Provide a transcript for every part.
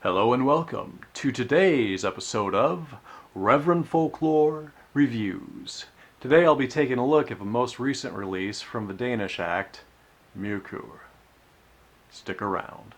Hello and welcome to today's episode of Reverend Folklore Reviews. Today I'll be taking a look at the most recent release from the Danish act, Myrkur. Stick around.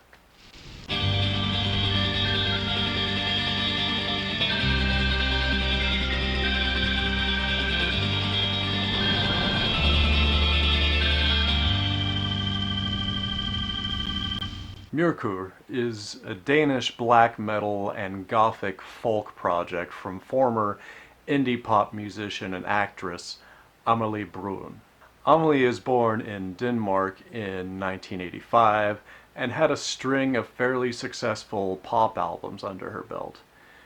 Myrkur is a Danish black metal and gothic folk project from former indie pop musician and actress Amelie Brun. Amelie is born in Denmark in 1985 and had a string of fairly successful pop albums under her belt.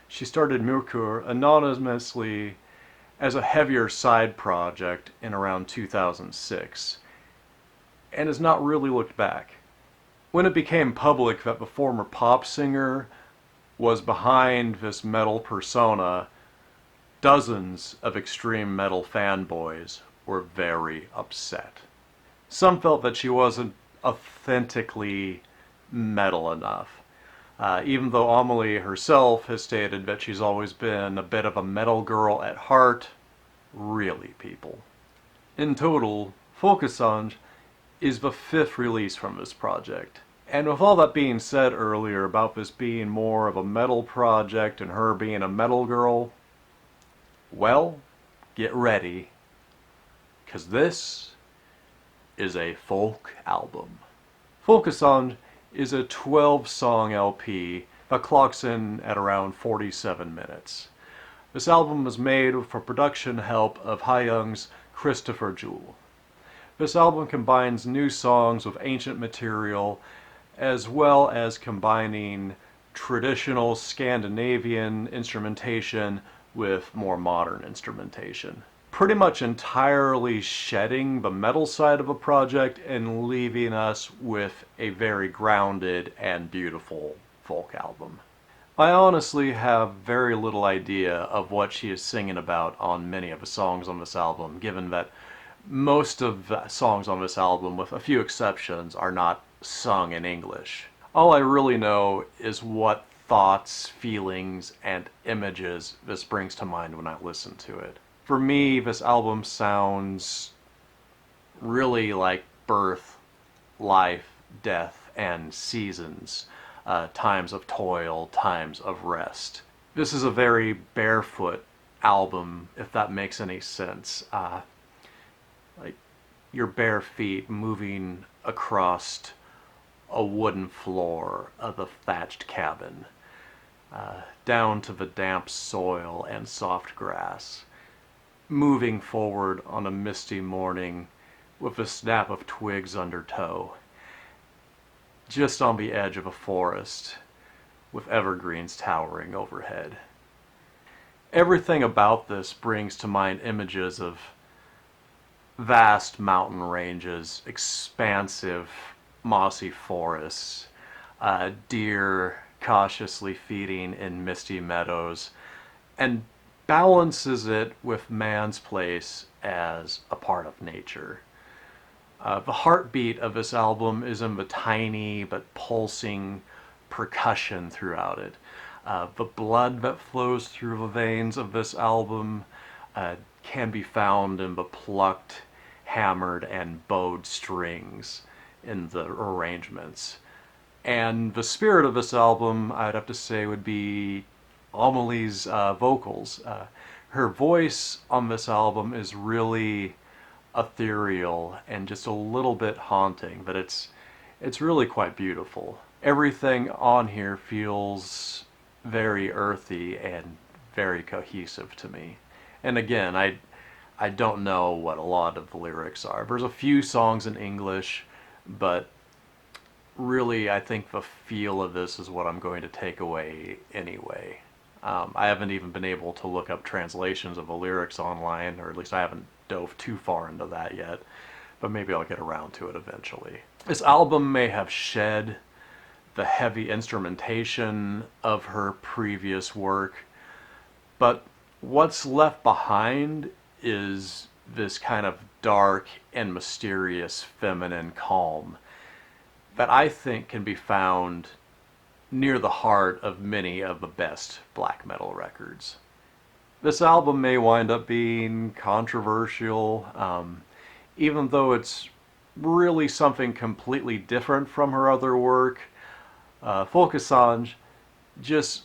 She started Myrkur anonymously as a heavier side project in around 2006 and has not really looked back. When it became public that the former pop singer was behind this metal persona, dozens of extreme metal fanboys were very upset. Some felt that she wasn't authentically metal enough, even though Amelie herself has stated that she's always been a bit of a metal girl at heart. Really, people. In total, Folkesange is the fifth release from this project. And with all that being said earlier about this being more of a metal project and her being a metal girl, well, get ready, because this is a folk album. Folkesange is a 12-song LP that clocks in at around 47 minutes. This album was made with the production help of Hyung's Christopher Jewell. This album combines new songs with ancient material, as well as combining traditional Scandinavian instrumentation with more modern instrumentation. Pretty much entirely shedding the metal side of a project and leaving us with a very grounded and beautiful folk album. I honestly have very little idea of what she is singing about on many of the songs on this album, given that most of the songs on this album, with a few exceptions, are not sung in English. All I really know is what thoughts, feelings, and images this brings to mind when I listen to it. For me, this album sounds really like birth, life, death, and seasons. Times of toil, times of rest. This is a very barefoot album, if that makes any sense. Like your bare feet moving across a wooden floor of a thatched cabin, down to the damp soil and soft grass, moving forward on a misty morning with a snap of twigs under toe, just on the edge of a forest with evergreens towering overhead. Everything about this brings to mind images of vast mountain ranges, expansive mossy forests, deer cautiously feeding in misty meadows, and balances it with man's place as a part of nature. The heartbeat of this album is in the tiny but pulsing percussion throughout it. The blood that flows through the veins of this album can be found in the plucked, hammered, and bowed strings in the arrangements. And the spirit of this album, I'd have to say, would be Amelie's vocals. Her voice on this album is really ethereal and just a little bit haunting, but it's really quite beautiful. Everything on here feels very earthy and very cohesive to me. And again, I don't know what a lot of the lyrics are. There's a few songs in English, but really I think the feel of this is what I'm going to take away anyway. I haven't even been able to look up translations of the lyrics online, or at least I haven't dove too far into that yet, but maybe I'll get around to it eventually. This album may have shed the heavy instrumentation of her previous work, but what's left behind is this kind of dark and mysterious feminine calm that I think can be found near the heart of many of the best black metal records. This album may wind up being controversial, even though it's really something completely different from her other work. Folkesange just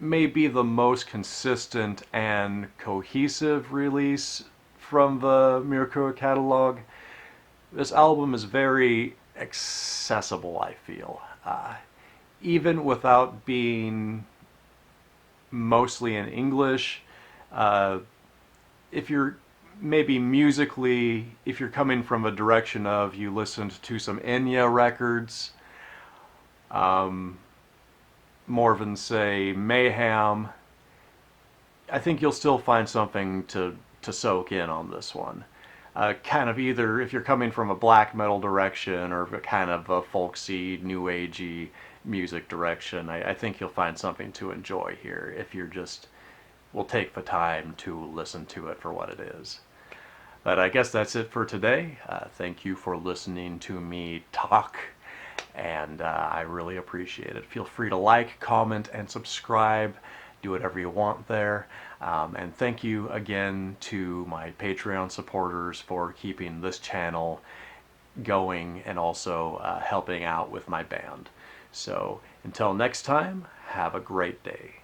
may be the most consistent and cohesive release from the Myrkur catalog. This album is very accessible, I feel. Even without being mostly in English, if you're maybe musically, if you're coming from a direction of you listened to some Enya records, more than say Mayhem, I think you'll still find something to soak in on this one. Kind of either if you're coming from a black metal direction or kind of a folksy, new agey music direction, I think you'll find something to enjoy here if you're just will take the time to listen to it for what it is. But I guess that's it for today. Thank you for listening to me talk, and I really appreciate it. Feel free to like, comment, and subscribe. Do whatever you want there. And thank you again to my Patreon supporters for keeping this channel going and also helping out with my band. So until next time, have a great day.